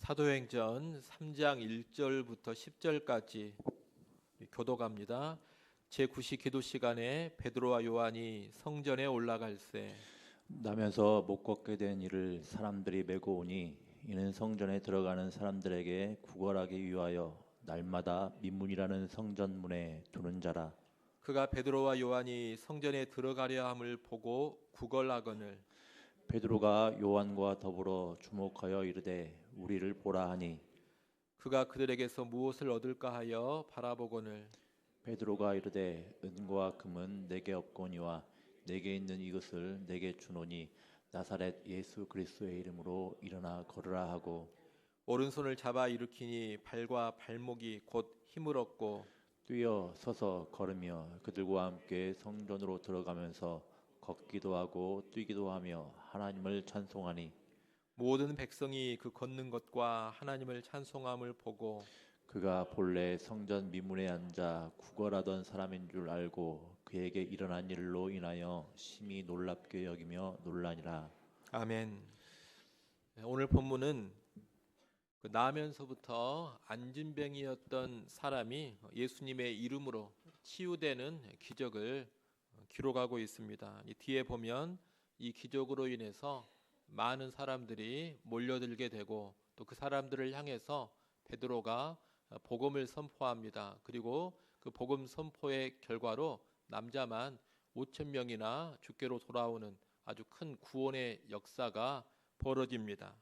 사도행전 3장 1절부터 10절까지 교독합니다. 제9시 기도 시간에 베드로와 요한이 성전에 올라갈새 나면서 못 걷게 된 이를 사람들이 메고 오니 이는 성전에 들어가는 사람들에게 구걸하기 위하여 날마다 민문이라는 성전문에 두는 자라. 그가 베드로와 요한이 성전에 들어가려 함을 보고 구걸하거늘 베드로가 요한과 더불어 주목하여 이르되 우리를 보라 하니 그가 그들에게서 무엇을 얻을까 하여 바라보거늘 베드로가 이르되 은과 금은 내게 없거니와 내게 있는 이것을 내게 주노니 나사렛 예수 그리스도의 이름으로 일어나 걸으라 하고 오른손을 잡아 일으키니 발과 발목이 곧 힘을 얻고 뛰어 서서 걸으며 그들과 함께 성전으로 들어가면서 걷기도 하고 뛰기도 하며 하나님을 찬송하니 모든 백성이 그 걷는 것과 하나님을 찬송함을 보고 그가 본래 성전 미문에 앉아 구걸하던 사람인 줄 알고 그에게 일어난 일로 인하여 심히 놀랍게 여기며 놀라니라. 아멘. 오늘 본문은 나면서부터 안진병이었던 사람이 예수님의 이름으로 치유되는 기적을 기록하고 있습니다. 이 뒤에 보면 이 기적으로 인해서 많은 사람들이 몰려들게 되고 또 그 사람들을 향해서 베드로가 복음을 선포합니다. 그리고 그 복음 선포의 결과로 남자만 5,000명이나 주께로 돌아오는 아주 큰 구원의 역사가 벌어집니다.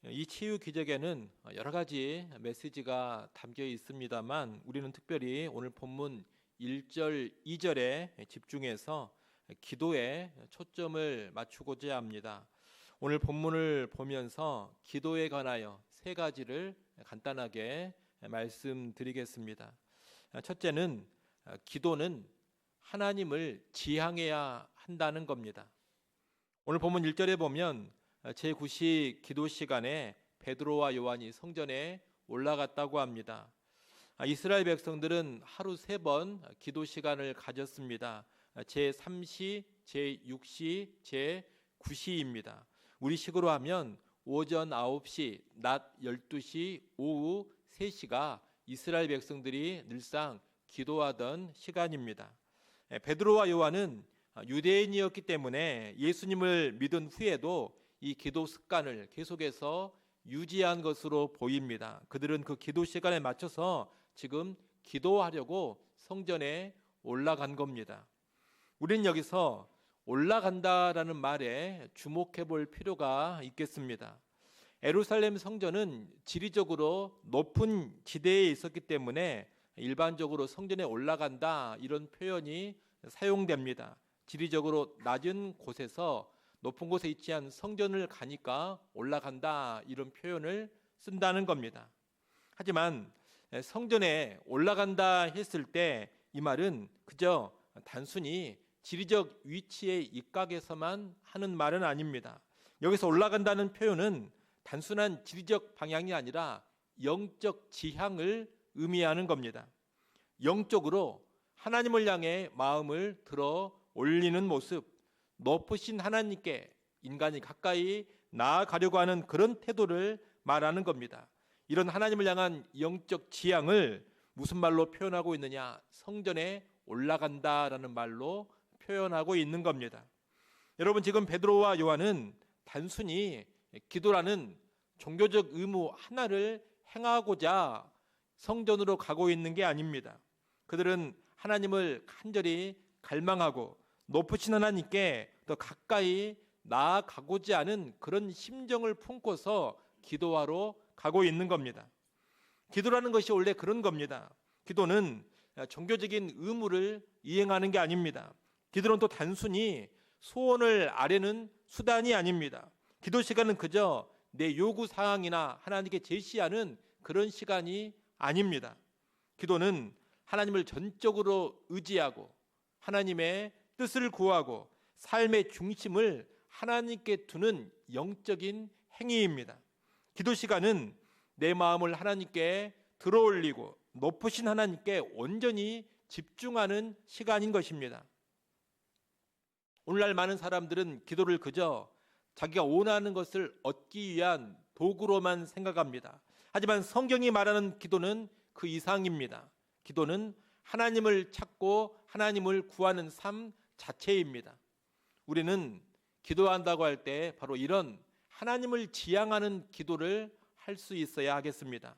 이 치유 기적에는 여러 가지 메시지가 담겨 있습니다만 우리는 특별히 오늘 본문 1절, 2절에 집중해서 기도에 초점을 맞추고자 합니다. 오늘 본문을 보면서 기도에 관하여 세 가지를 간단하게 말씀드리겠습니다. 첫째는 기도는 하나님을 지향해야 한다는 겁니다. 오늘 본문 1절에 보면 제9시 기도 시간에 베드로와 요한이 성전에 올라갔다고 합니다. 이스라엘 백성들은 하루 3번 기도 시간을 가졌습니다. 제3시, 제6시, 제9시입니다. 우리 식으로 하면 오전 9시, 낮 12시, 오후 3시가 이스라엘 백성들이 늘상 기도하던 시간입니다. 베드로와 요한은 유대인이었기 때문에 예수님을 믿은 후에도 이 기도 습관을 계속해서 유지한 것으로 보입니다. 그들은 그 기도 시간에 맞춰서 지금 기도하려고 성전에 올라간 겁니다. 우리는 여기서 올라간다라는 말에 주목해 볼 필요가 있겠습니다. 예루살렘 성전은 지리적으로 높은 지대에 있었기 때문에 일반적으로 성전에 올라간다 이런 표현이 사용됩니다. 지리적으로 낮은 곳에서 높은 곳에 위치한 성전을 가니까 올라간다 이런 표현을 쓴다는 겁니다. 하지만 성전에 올라간다 했을 때 이 말은 그저 단순히 지리적 위치의 입각에서만 하는 말은 아닙니다. 여기서 올라간다는 표현은 단순한 지리적 방향이 아니라 영적 지향을 의미하는 겁니다. 영적으로 하나님을 향해 마음을 들어 올리는 모습, 높으신 하나님께 인간이 가까이 나아가려고 하는 그런 태도를 말하는 겁니다. 이런 하나님을 향한 영적 지향을 무슨 말로 표현하고 있느냐? 성전에 올라간다라는 말로 표현하고 있는 겁니다. 여러분, 지금 베드로와 요한은 단순히 기도라는 종교적 의무 하나를 행하고자 성전으로 가고 있는 게 아닙니다. 그들은 하나님을 간절히 갈망하고 높으신 하나님께 더 가까이 나아가고자 하는 그런 심정을 품고서 기도하러 가고 있는 겁니다. 기도라는 것이 원래 그런 겁니다. 기도는 종교적인 의무를 이행하는 게 아닙니다. 기도는 또 단순히 소원을 아뢰는 수단이 아닙니다. 기도 시간은 그저 내 요구 사항이나 하나님께 제시하는 그런 시간이 아닙니다. 기도는 하나님을 전적으로 의지하고 하나님의 뜻을 구하고 삶의 중심을 하나님께 두는 영적인 행위입니다. 기도 시간은 내 마음을 하나님께 들어올리고 높으신 하나님께 온전히 집중하는 시간인 것입니다. 오늘날 많은 사람들은 기도를 그저 자기가 원하는 것을 얻기 위한 도구로만 생각합니다. 하지만 성경이 말하는 기도는 그 이상입니다. 기도는 하나님을 찾고 하나님을 구하는 삶 자체입니다. 우리는 기도한다고 할 때 바로 이런 하나님을 지향하는 기도를 할 수 있어야 하겠습니다.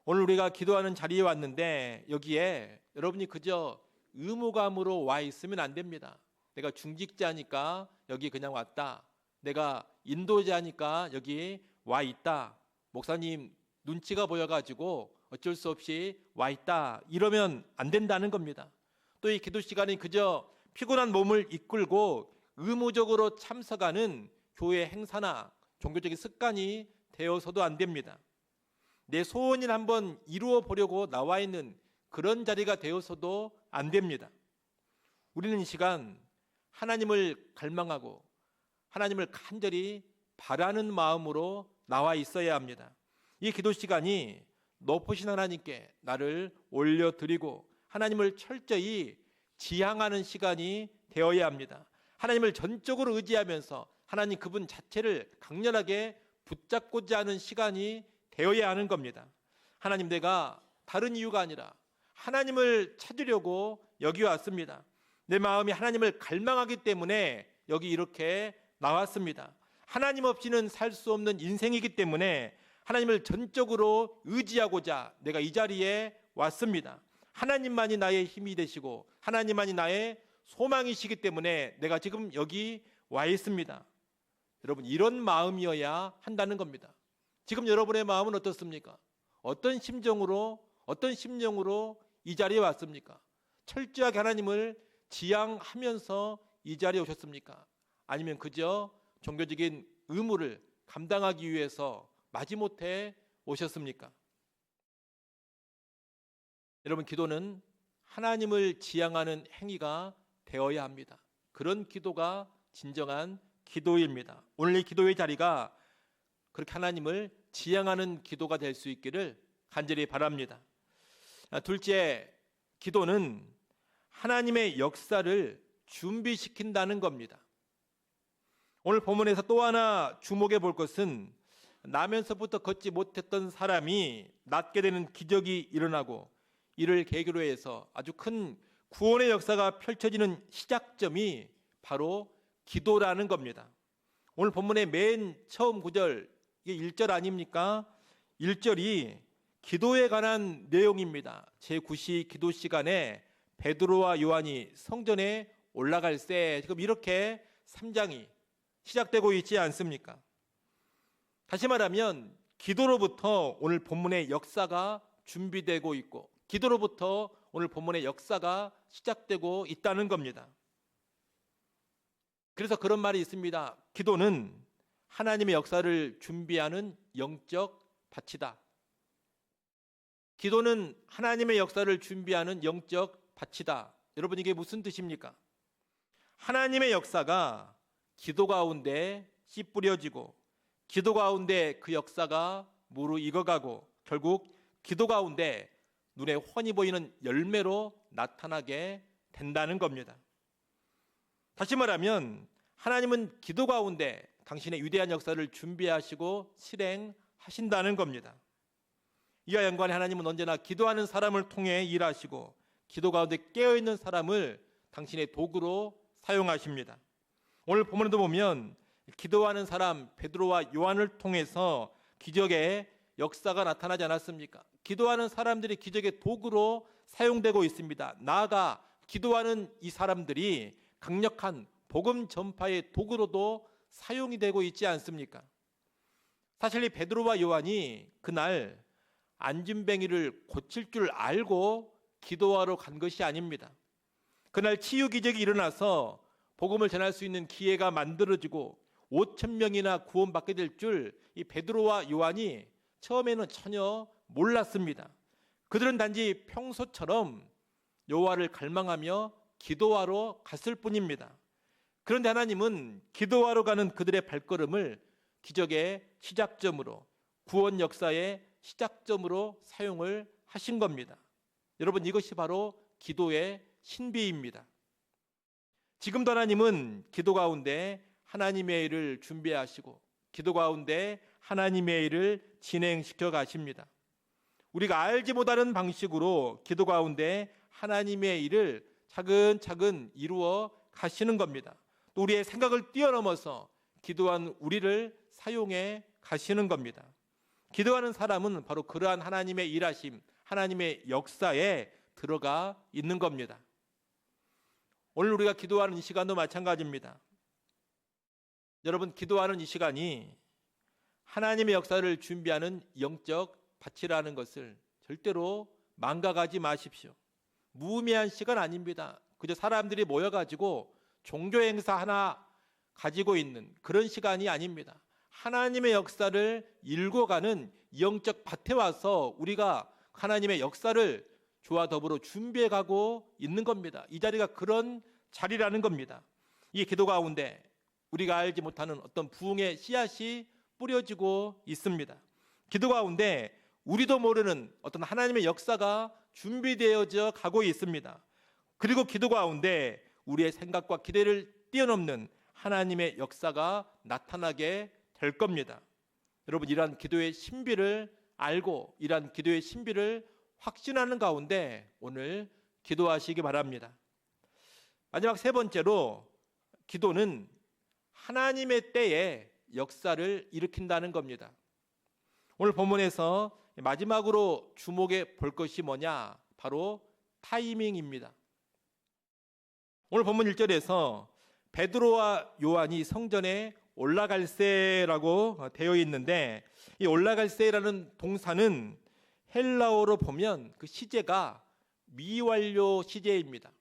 오늘 우리가 기도하는 자리에 왔는데 여기에 여러분이 그저 의무감으로 와 있으면 안 됩니다. 내가 중직자니까 여기 그냥 왔다. 내가 인도자니까 여기 와 있다. 목사님 눈치가 보여가지고 어쩔 수 없이 와 있다. 이러면 안 된다는 겁니다. 또 이 기도 시간이 그저 피곤한 몸을 이끌고 의무적으로 참석하는 교회 행사나 종교적인 습관이 되어서도 안 됩니다. 내 소원을 한번 이루어 보려고 나와 있는 그런 자리가 되어서도 안 됩니다. 우리는 이 시간 하나님을 갈망하고 하나님을 간절히 바라는 마음으로 나와 있어야 합니다. 이 기도 시간이 높으신 하나님께 나를 올려드리고 하나님을 철저히 지향하는 시간이 되어야 합니다. 하나님을 전적으로 의지하면서 하나님 그분 자체를 강렬하게 붙잡고자 하는 시간이 되어야 하는 겁니다. 하나님, 내가 다른 이유가 아니라 하나님을 찾으려고 여기 왔습니다. 내 마음이 하나님을 갈망하기 때문에 여기 이렇게 나왔습니다. 하나님 없이는 살 수 없는 인생이기 때문에 하나님을 전적으로 의지하고자 내가 이 자리에 왔습니다. 하나님만이 나의 힘이 되시고 하나님만이 나의 소망이시기 때문에 내가 지금 여기 와 있습니다. 여러분, 이런 마음이어야 한다는 겁니다. 지금 여러분의 마음은 어떻습니까? 어떤 심정으로 이 자리에 왔습니까? 철저하게 하나님을 지향하면서 이 자리에 오셨습니까? 아니면 그저 종교적인 의무를 감당하기 위해서 마지못해 오셨습니까? 여러분, 기도는 하나님을 지향하는 행위가 되어야 합니다. 그런 기도가 진정한 기도입니다. 오늘 이 기도의 자리가 그렇게 하나님을 지향하는 기도가 될 수 있기를 간절히 바랍니다. 둘째, 기도는 하나님의 역사를 준비시킨다는 겁니다. 오늘 본문에서 또 하나 주목해 볼 것은 나면서부터 걷지 못했던 사람이 낫게 되는 기적이 일어나고 이를 계기로 해서 아주 큰 구원의 역사가 펼쳐지는 시작점이 바로 기도라는 겁니다. 오늘 본문의 맨 처음 구절, 이게 1절 아닙니까? 1절이 기도에 관한 내용입니다. 제9시 기도 시간에 베드로와 요한이 성전에 올라갈새, 지금 이렇게 3장이 시작되고 있지 않습니까? 다시 말하면 기도로부터 오늘 본문의 역사가 준비되고 있고 기도로부터 오늘 본문의 역사가 시작되고 있다는 겁니다. 그래서 그런 말이 있습니다. 기도는 하나님의 역사를 준비하는 영적 밭이다. 기도는 하나님의 역사를 준비하는 영적 밭이다. 여러분, 이게 무슨 뜻입니까? 하나님의 역사가 기도 가운데 씨 뿌려지고 기도 가운데 그 역사가 무르익어가고 결국 기도 가운데 눈에 훤히 보이는 열매로 나타나게 된다는 겁니다. 다시 말하면 하나님은 기도 가운데 당신의 위대한 역사를 준비하시고 실행하신다는 겁니다. 이와 연관해 하나님은 언제나 기도하는 사람을 통해 일하시고 기도 가운데 깨어있는 사람을 당신의 도구로 사용하십니다. 오늘 본문에도 보면 기도하는 사람 베드로와 요한을 통해서 기적의 역사가 나타나지 않았습니까? 기도하는 사람들이 기적의 도구로 사용되고 있습니다. 나아가 기도하는 이 사람들이 강력한 복음 전파의 도구로도 사용이 되고 있지 않습니까? 사실 이 베드로와 요한이 그날 안진뱅이를 고칠 줄 알고 기도하러 간 것이 아닙니다. 그날 치유 기적이 일어나서 복음을 전할 수 있는 기회가 만들어지고 5,000명이나 구원받게 될 줄 이 베드로와 요한이 처음에는 전혀 몰랐습니다. 그들은 단지 평소처럼 여호와를 갈망하며 기도하러 갔을 뿐입니다. 그런데 하나님은 기도하러 가는 그들의 발걸음을 기적의 시작점으로, 구원 역사의 시작점으로 사용을 하신 겁니다. 여러분, 이것이 바로 기도의 신비입니다. 지금도 하나님은 기도 가운데 하나님의 일을 준비하시고 기도 가운데 하나님의 일을 진행시켜 가십니다. 우리가 알지 못하는 방식으로 기도 가운데 하나님의 일을 차근차근 이루어 가시는 겁니다. 또 우리의 생각을 뛰어넘어서 기도한 우리를 사용해 가시는 겁니다. 기도하는 사람은 바로 그러한 하나님의 일하심, 하나님의 역사에 들어가 있는 겁니다. 오늘 우리가 기도하는 이 시간도 마찬가지입니다. 여러분, 기도하는 이 시간이 하나님의 역사를 준비하는 영적 밭이라는 것을 절대로 망각하지 마십시오. 무의미한 시간 아닙니다. 그저 사람들이 모여가지고 종교 행사 하나 가지고 있는 그런 시간이 아닙니다. 하나님의 역사를 일궈가는 영적 밭에 와서 우리가 하나님의 역사를 주와 더불어 준비해가고 있는 겁니다. 이 자리가 그런 자리라는 겁니다. 이 기도 가운데 우리가 알지 못하는 어떤 부흥의 씨앗이 뿌려지고 있습니다. 기도 가운데 우리도 모르는 어떤 하나님의 역사가 준비되어져 가고 있습니다. 그리고 기도 가운데 우리의 생각과 기대를 뛰어넘는 하나님의 역사가 나타나게 될 겁니다. 여러분, 이러한 기도의 신비를 알고 이러한 기도의 신비를 확신하는 가운데 오늘 기도하시기 바랍니다. 마지막 세 번째로, 기도는 하나님의 때에 역사를 일으킨다는 겁니다. 오늘 본문에서 마지막으로 주목해 볼 것이 뭐냐? 바로 타이밍입니다. 오늘 본문 1절에서 베드로와 요한이 성전에 올라갈새라고 되어 있는데, 이 올라갈새라는 동사는 헬라어로 보면 그 시제가 미완료 시제입니다.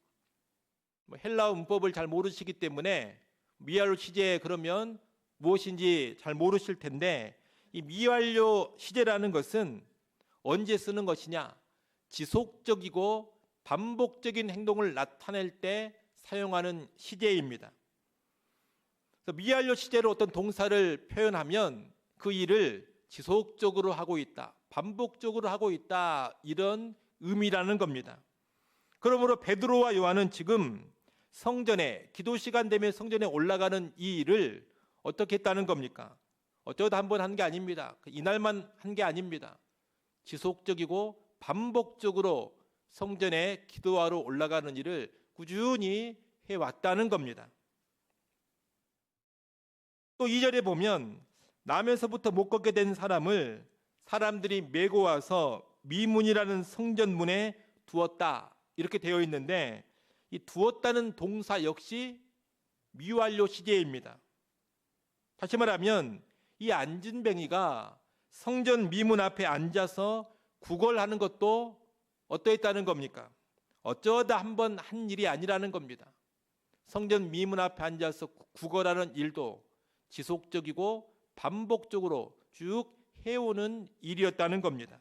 헬라어 문법을 잘 모르시기 때문에 미완료 시제 그러면 무엇인지 잘 모르실 텐데, 이 미완료 시제라는 것은 언제 쓰는 것이냐? 지속적이고 반복적인 행동을 나타낼 때 사용하는 시제입니다. 그래서 미완료 시제로 어떤 동사를 표현하면 그 일을 지속적으로 하고 있다, 반복적으로 하고 있다, 이런 의미라는 겁니다. 그러므로 베드로와 요한은 지금 성전에, 기도 시간 되면 성전에 올라가는 이 일을 어떻게 했다는 겁니까? 어쩌다 한번 한 게 아닙니다. 이날만 한 게 아닙니다. 지속적이고 반복적으로 성전에 기도하러 올라가는 일을 꾸준히 해왔다는 겁니다. 또 2절에 보면 나면서부터 못 걷게 된 사람을 사람들이 메고 와서 미문이라는 성전문에 두었다, 이렇게 되어 있는데, 이 두었다는 동사 역시 미완료 시제입니다. 다시 말하면 이 안진뱅이가 성전 미문 앞에 앉아서 구걸하는 것도 어떠했다는 겁니까? 어쩌다 한번 한 일이 아니라는 겁니다. 성전 미문 앞에 앉아서 구걸하는 일도 지속적이고 반복적으로 쭉 해오는 일이었다는 겁니다.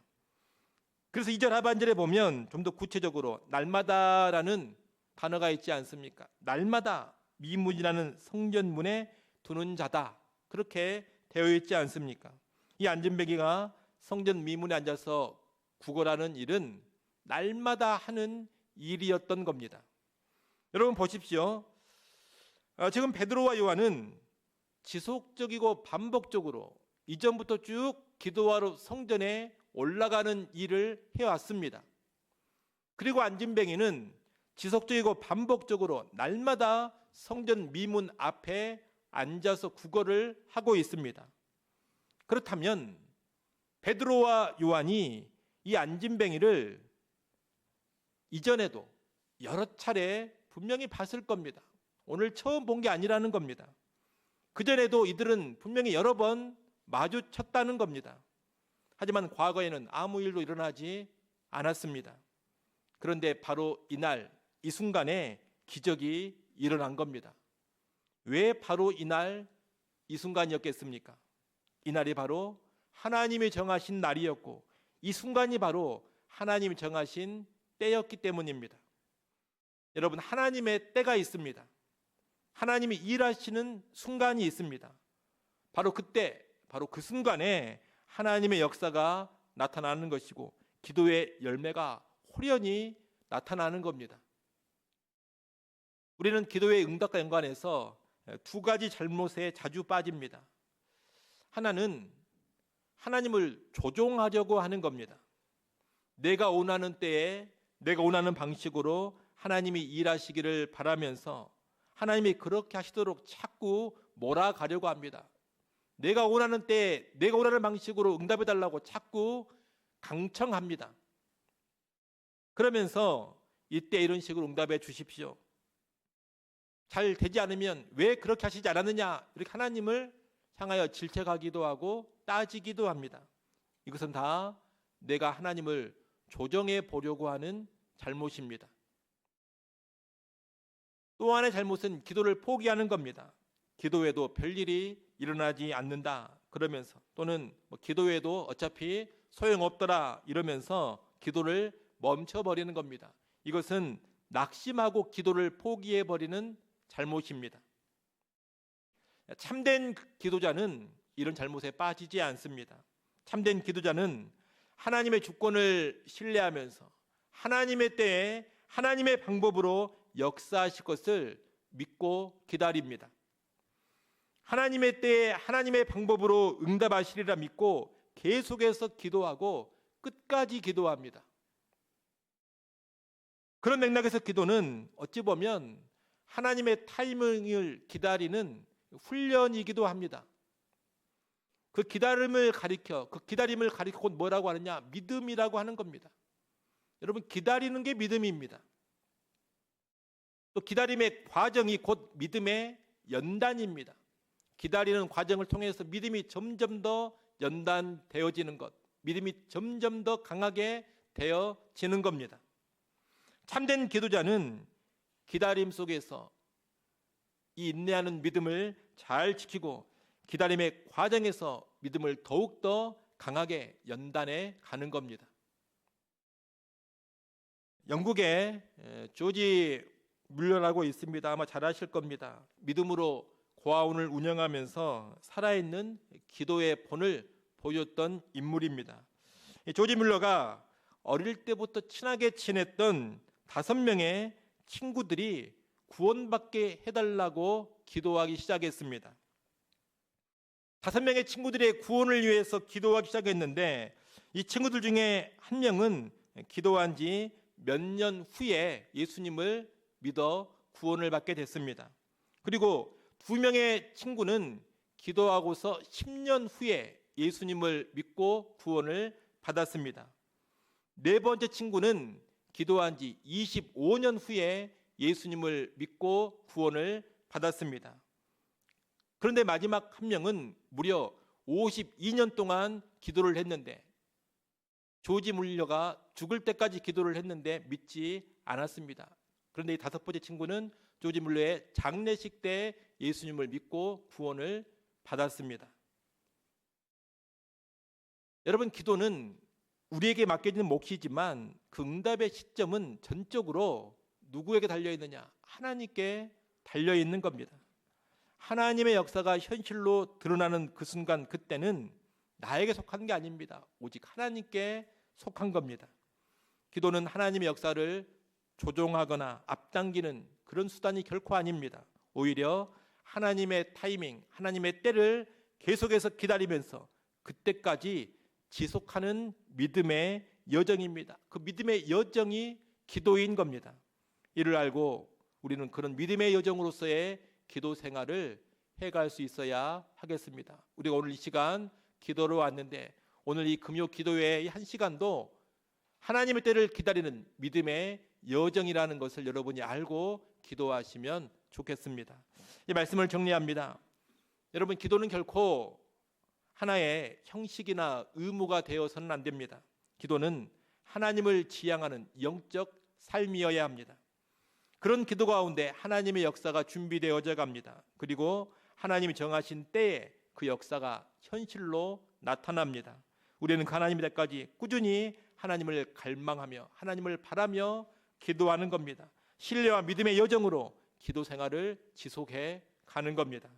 그래서 2절 하반절에 보면 좀 더 구체적으로 날마다라는 단어가 있지 않습니까? 날마다 미문이라는 성전문에 두는 자다, 그렇게 되어 있지 않습니까? 이 안진뱅이가 성전 미문에 앉아서 구걸하는 일은 날마다 하는 일이었던 겁니다. 여러분 보십시오. 지금 베드로와 요한은 지속적이고 반복적으로 이전부터 쭉 기도하러 성전에 올라가는 일을 해왔습니다. 그리고 안진뱅이는 지속적이고 반복적으로 날마다 성전 미문 앞에 앉아서 구걸을 하고 있습니다. 그렇다면 베드로와 요한이 이 안진뱅이를 이전에도 여러 차례 분명히 봤을 겁니다. 오늘 처음 본 게 아니라는 겁니다. 그전에도 이들은 분명히 여러 번 마주쳤다는 겁니다. 하지만 과거에는 아무 일도 일어나지 않았습니다. 그런데 바로 이날, 이 순간에 기적이 일어난 겁니다. 왜 바로 이날, 이 순간이었겠습니까? 이날이 바로 하나님이 정하신 날이었고, 이 순간이 바로 하나님이 정하신 때였기 때문입니다. 여러분, 하나님의 때가 있습니다. 하나님이 일하시는 순간이 있습니다. 바로 그때, 바로 그 순간에 하나님의 역사가 나타나는 것이고, 기도의 열매가 호련히 나타나는 겁니다. 우리는 기도의 응답과 연관해서 두 가지 잘못에 자주 빠집니다. 하나는 하나님을 조종하려고 하는 겁니다. 내가 원하는 때에 내가 원하는 방식으로 하나님이 일하시기를 바라면서 하나님이 그렇게 하시도록 자꾸 몰아가려고 합니다. 내가 원하는 때에 내가 원하는 방식으로 응답해달라고 자꾸 강청합니다. 그러면서 이때 이런 식으로 응답해 주십시오. 잘 되지 않으면 왜 그렇게 하시지 않았느냐, 이렇게 하나님을 향하여 질책하기도 하고 따지기도 합니다. 이것은 다 내가 하나님을 조정해 보려고 하는 잘못입니다. 또 하나의 잘못은 기도를 포기하는 겁니다. 기도해도 별일이 일어나지 않는다 그러면서, 또는 기도해도 어차피 소용없더라 이러면서 기도를 멈춰버리는 겁니다. 이것은 낙심하고 기도를 포기해버리는 잘못입니다. 참된 기도자는 이런 잘못에 빠지지 않습니다. 참된 기도자는 하나님의 주권을 신뢰하면서 하나님의 때에 하나님의 방법으로 역사하실 것을 믿고 기다립니다. 하나님의 때에 하나님의 방법으로 응답하시리라 믿고 계속해서 기도하고 끝까지 기도합니다. 그런 맥락에서 기도는 어찌 보면 하나님의 타이밍을 기다리는 훈련이기도 합니다. 그 기다림을 가리켜 곧 뭐라고 하느냐? 믿음이라고 하는 겁니다. 여러분, 기다리는 게 믿음입니다. 또 기다림의 과정이 곧 믿음의 연단입니다. 기다리는 과정을 통해서 믿음이 점점 더 연단되어지는 것, 믿음이 점점 더 강하게 되어지는 겁니다. 참된 기도자는 기다림 속에서 이 인내하는 믿음을 잘 지키고 기다림의 과정에서 믿음을 더욱더 강하게 연단해 가는 겁니다. 영국에 조지 뮬러라고 있습니다. 아마 잘 아실 겁니다. 믿음으로 고아원을 운영하면서 살아있는 기도의 본을 보였던 인물입니다. 조지 뮬러가 어릴 때부터 친하게 지냈던 5명의 친구들이 구원받게 해달라고 기도하기 시작했습니다. 5명의 친구들의 구원을 위해서 기도하기 시작했는데, 이 친구들 중에 한 명은 기도한 지 몇 년 후에 예수님을 믿어 구원을 받게 됐습니다. 그리고 2명의 친구는 기도하고서 10년 후에 예수님을 믿고 구원을 받았습니다. 4번째 친구는 기도한 지 25년 후에 예수님을 믿고 구원을 받았습니다. 그런데 마지막 한 명은 무려 52년 동안 기도를 했는데, 조지 뮬러가 죽을 때까지 기도를 했는데 믿지 않았습니다. 그런데 이 5번째 친구는 조지 뮬러의 장례식 때 예수님을 믿고 구원을 받았습니다. 여러분, 기도는 우리에게 맡겨지는 몫이지만 그 응답의 시점은 전적으로 누구에게 달려있느냐? 하나님께 달려있는 겁니다. 하나님의 역사가 현실로 드러나는 그 순간, 그때는 나에게 속한 게 아닙니다. 오직 하나님께 속한 겁니다. 기도는 하나님의 역사를 조종하거나 앞당기는 그런 수단이 결코 아닙니다. 오히려 하나님의 타이밍, 하나님의 때를 계속해서 기다리면서 그때까지 지속하는 믿음의 여정입니다. 그 믿음의 여정이 기도인 겁니다. 이를 알고 우리는 그런 믿음의 여정으로서의 기도 생활을 해갈 수 있어야 하겠습니다. 우리가 오늘 이 시간 기도로 왔는데, 오늘 이 금요 기도회의 한 시간도 하나님의 때를 기다리는 믿음의 여정이라는 것을 여러분이 알고 기도하시면 좋겠습니다. 이 말씀을 정리합니다. 여러분, 기도는 결코 하나의 형식이나 의무가 되어서는 안 됩니다. 기도는 하나님을 지향하는 영적 삶이어야 합니다. 그런 기도 가운데 하나님의 역사가 준비되어져 갑니다. 그리고 하나님이 정하신 때에 그 역사가 현실로 나타납니다. 우리는 그 하나님의 때까지 꾸준히 하나님을 갈망하며 하나님을 바라며 기도하는 겁니다. 신뢰와 믿음의 여정으로 기도 생활을 지속해 가는 겁니다.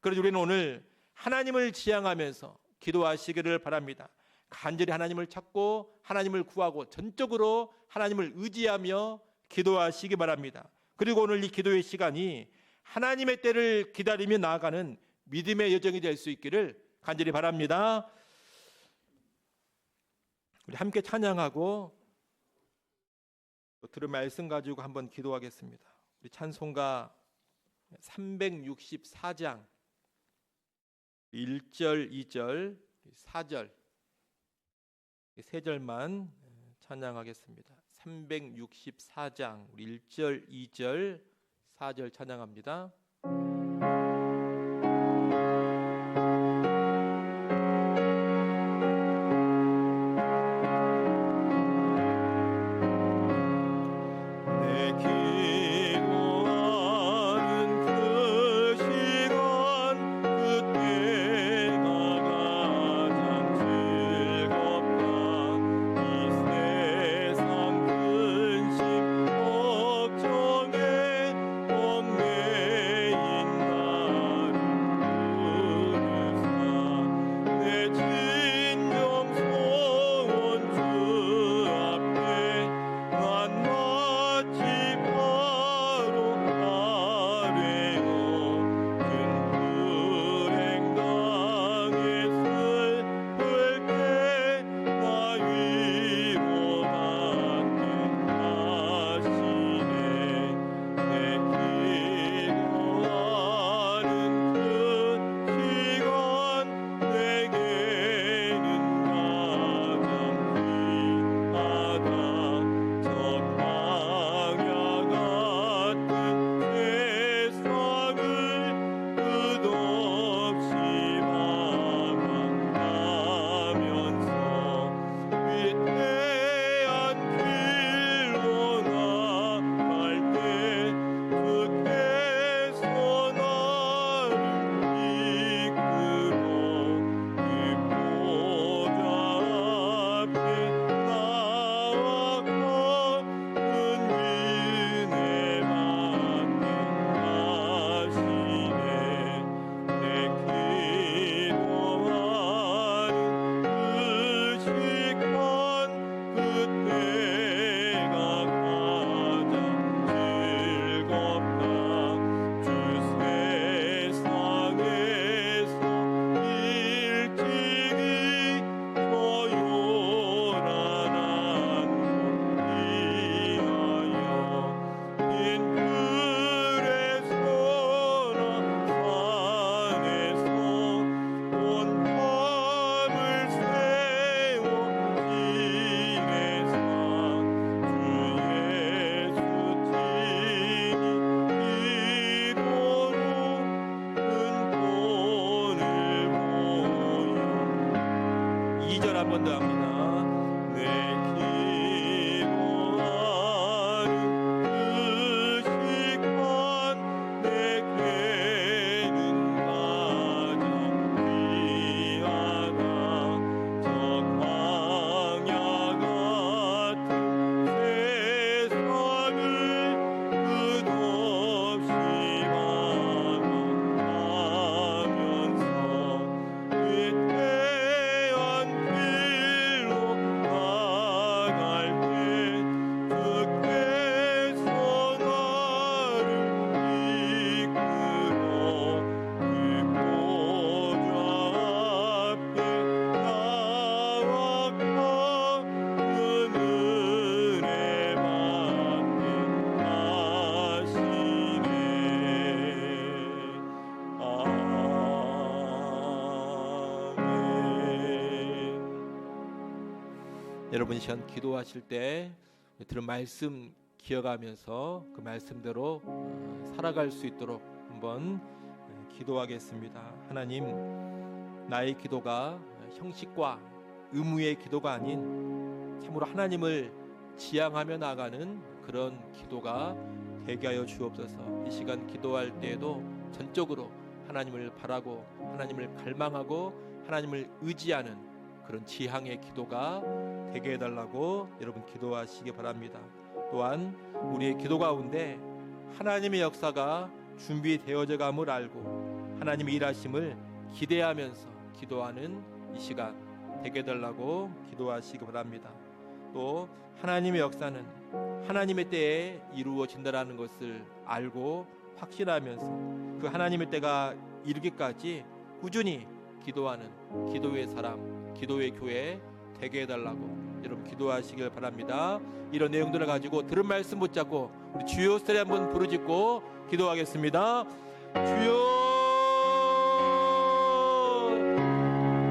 그래서 우리는 오늘 하나님을 지향하면서 기도하시기를 바랍니다. 간절히 하나님을 찾고 하나님을 구하고 전적으로 하나님을 의지하며 기도하시기 바랍니다. 그리고 오늘 이 기도의 시간이 하나님의 때를 기다리며 나아가는 믿음의 여정이 될 수 있기를 간절히 바랍니다. 우리 함께 찬양하고 또 들은 말씀 가지고 한번 기도하겠습니다. 우리 찬송가 364장 1절, 2절, 4절 세 절만 찬양하겠습니다. 364장 우리 1절, 2절, 4절 찬양합니다. 번 더 합니다. 내 기도하는 그 시간 내게는 가장 귀하다. 저 광야 같은 세상을 끝없이 방황하면서 위태한 길로 나갈 때 주께서 나를 이끌어 그 보좌 앞에 나아가 그 은혜 받게 하시네. 여러분 이 시간 기도하실 때 들은 말씀 기억하면서 그 말씀대로 살아갈 수 있도록 한번 기도하겠습니다. 하나님, 나의 기도가 형식과 의무의 기도가 아닌 참으로 하나님을 지향하며 나가는 그런 기도가 되게 하여 주옵소서. 이 시간 기도할 때에도 전적으로 하나님을 바라고 하나님을 갈망하고 하나님을 의지하는 그런 지향의 기도가 되게 해달라고 여러분 기도하시기 바랍니다. 또한 우리의 기도 가운데 하나님의 역사가 준비되어져 감을 알고 하나님의 일하심을 기대하면서 기도하는 이 시간 되게 해달라고 기도하시기 바랍니다. 또 하나님의 역사는 하나님의 때에 이루어진다라는 것을 알고 확신하면서 그 하나님의 때가 이르기까지 꾸준히 기도하는 기도의 사람, 기도의 교회 되게 해달라고 여러분 기도하시길 바랍니다. 이런 내용들을 가지고 들은 말씀 붙잡고 우리 주여 소리 한번 부르짖고 기도하겠습니다. 주여,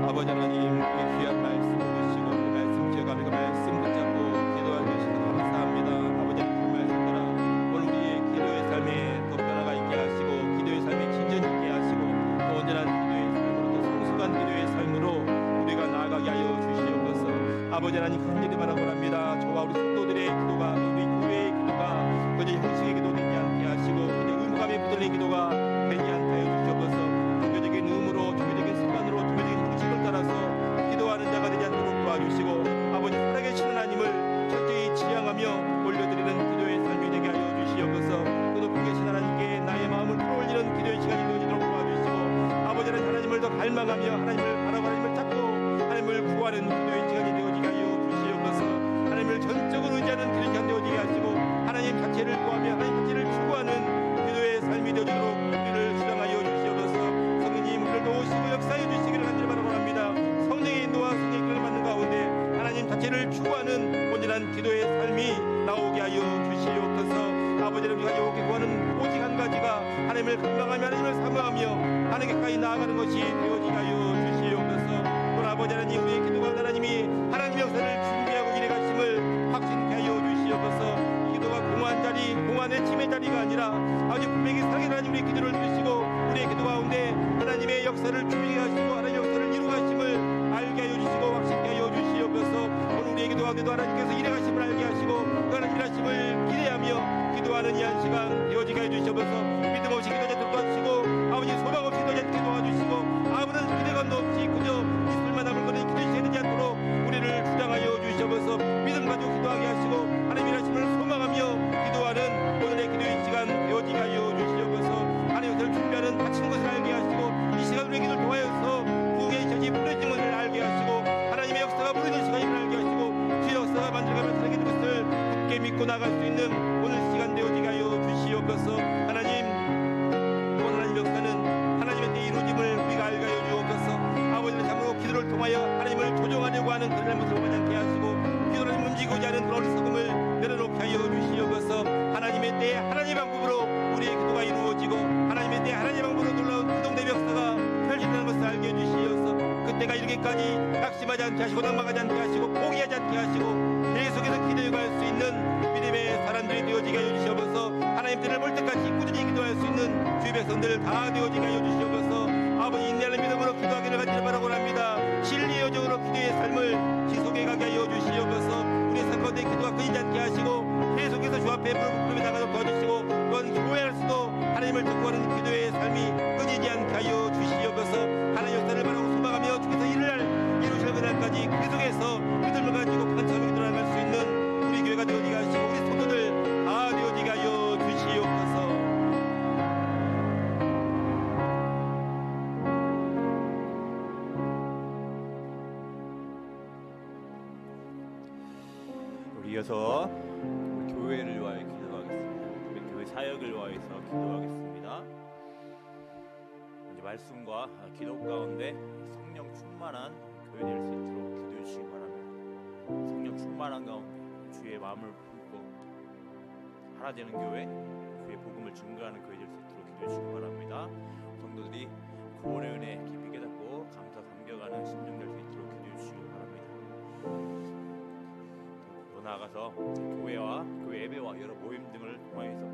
아버지 하나님, 이 귀한 말씀 주시고 그 말씀 제가 그 말씀 붙잡고 기도해 주셔서 감사합니다. 아버지 하나님, 그 말씀 따라 오늘 우리의 기도의 삶에 더 변화가 있게 하시고 기도의 삶에 진전이 있게 하시고 또 온전한 기도의 삶으로 또 성숙한 기도의 삶으로 우리가 나아가게 하여 주시옵소서. 아버지 하나님, 큰 일이 바라고 합니다. 저와 우리 성도들의 기도가 우리 교회의 기도가 그저 형식의 기도 되지 않게 하시고 그저 의무감에 붙들린 기도가 되지 않게 하여 주시옵소서. 종교적인 의무로 종교적인 습관으로 종교적인 형식을 따라서 기도하는 자가 되지 않도록 도와주시고 아버지 살아계신 하나님을 철저히 지향하며 올려드리는 기도의 삶이 되게 하여 주시옵소서. 그 높은 계신 하나님께 나의 마음을 풀어올리는 기도의 시간이 되어지도록 도와주시고 아버지 하나님을 더 갈망하며 하나님을 바라고 하나님을 찾고 하나님을 구하는 기도의 시간이 되어지게 하여 주시옵소서. 하나님을 전적으로 의지하는 기도의 시간 되어지게 하시고 하나님 자체를 구하며 하나님 자체를 추구하는 기도의 삶이 되어지도록 우리를 수장하여 주시옵소서. 성령님 우리를 도우시고 역사해 주시기를 간절히 바라고 합니다. 성령의 인도와 성령의 길을 받는 가운데 하나님 자체를 추구하는 온전한 기도의 삶이 나오게 하여 주시옵소서. 아버지를 우리가 여호와께 구하는 오직 한 가지가 하나님을 갈망하며 하나님을 사모하며 하나님께 가까이 나아가는 것이 되어지게 하여 주시옵소서. 또 아버지 하나님, 우리의 기도가 하나님이 하나님의 역사를 준비하고 이래 가심을 확신케 하여 주시옵소서. 기도가 공허한 자리, 공허한 침의 자리가 아니라 아주 분명히 살아계신 하나님 우리의 기도를 들으시고 우리의 기도 가운데 하나님의 역사를 준비하게 하시고 하나님의 역사를 이루가심을 알게 하여 주시고 확신케 하여 주시옵소서. 오늘 우리의 기도 가운데도 하나님께서 이래 가심을 알게 하시고 그 하나님 일하심을 기대하며 기도하는 이 한 시간 되어지게 해 주시옵소서. 믿음 없이 기도자 도와주시고 아버지 소망 없이 기도자 도와주시고 아무런 기대감도 없이 그저 이슬만 남을 거는 기도 시간이 되지 않도록 우리를 주장하여 주시옵소서. 믿음 가지고 기도하게 하시고 하나님 일하심을 소망하며 기도하는 오늘의 기도의 시간 되어지게 하여 주시옵소서. 하나님 것을 준비하는 바치는 것을 알게 하시고 이 시간 우리의 기도를 통하여서 구의 젖이 부러진 것을 알게 하시고 하나님의 역사가 부러진 시간임을 알게 하시고 주의 역사가 만들어가며 살아계는 것을 굳게 믿고 나갈 수 있는 오늘 시간 되어지게 하여 주시옵소서. 하나님, 오늘 하나님 역사는 하나님의 때 이루어짐을 우리가 알게 하여 주옵소서. 아버지는 참으로 기도를 통하여 하나님을 조종하려고 하는 그런 모습을 하지 않게 하시고 기도를 움직이고자 하는 그런 어리석음을 내려놓게 하여 주시옵소서. 하나님의 때 하나님의 방법으로 우리의 기도가 이루어지고 하나님의 때 하나님의 방법으로 놀라운 기동대 역사가 펼쳐진다는 것을 알게 해 주시옵소서. 그때가 이르기까지 낙심하지 않게 하시고 낭망하지 않게 하시고 포기하지 않게 하시고 계속해서 기도해갈 수 있는 믿음의 사람들이 되어지게 하여 주시옵소서. 하나님 뜻을 볼 때까지 꾸준히 기도할 수 있는 주의 백성들 다 되어지게 하여 주시옵소서. 아버지 인내하는 믿음으로 기도하기를 간절히 바라고 합니다. 진리의 여정으로 기도의 삶을 지속해 가게 하여 주시옵소서. 우리의 삶 가운데 기도가 끊이지 않게 하시고 계속해서 주 앞에 무릎 나가도록 도와주시고 또한 교회에서도 하나님을 듣고하는 기도의 삶이 끊이지 않게 하여 주시옵소서. 하나님의 역사를 바라고 소망하며 주께서 이루실 그날까지 계속해서 믿음을 가지고 간절히 기도를 나갈 수 있는 우리 교회가 되어지게 하시고 우리 성도들 다 되어지게 하여 주시옵소서. 우리 이어서 우리 교회를 위하여 기도하겠습니다. 우리 교회 사역을 위하여서 기도하겠습니다. 이제 말씀과 기도 가운데 성령 충만한 교회 될 수 있도록 기도해 주시기 바랍니다. 성령 충만한 가운데 주의 마음을 품고 하나되는 교회, 주의 복음을 증거하는 교회 될 수 있도록 기도해 주시기 바랍니다. 성도들이 구원의 은혜 깊이 깨닫고 감사 감격하는 심령 될 수 있도록 기도해 주시기 바랍니다. 더 나아가서 교회와 교회 예배와 여러 모임 등을 통하여서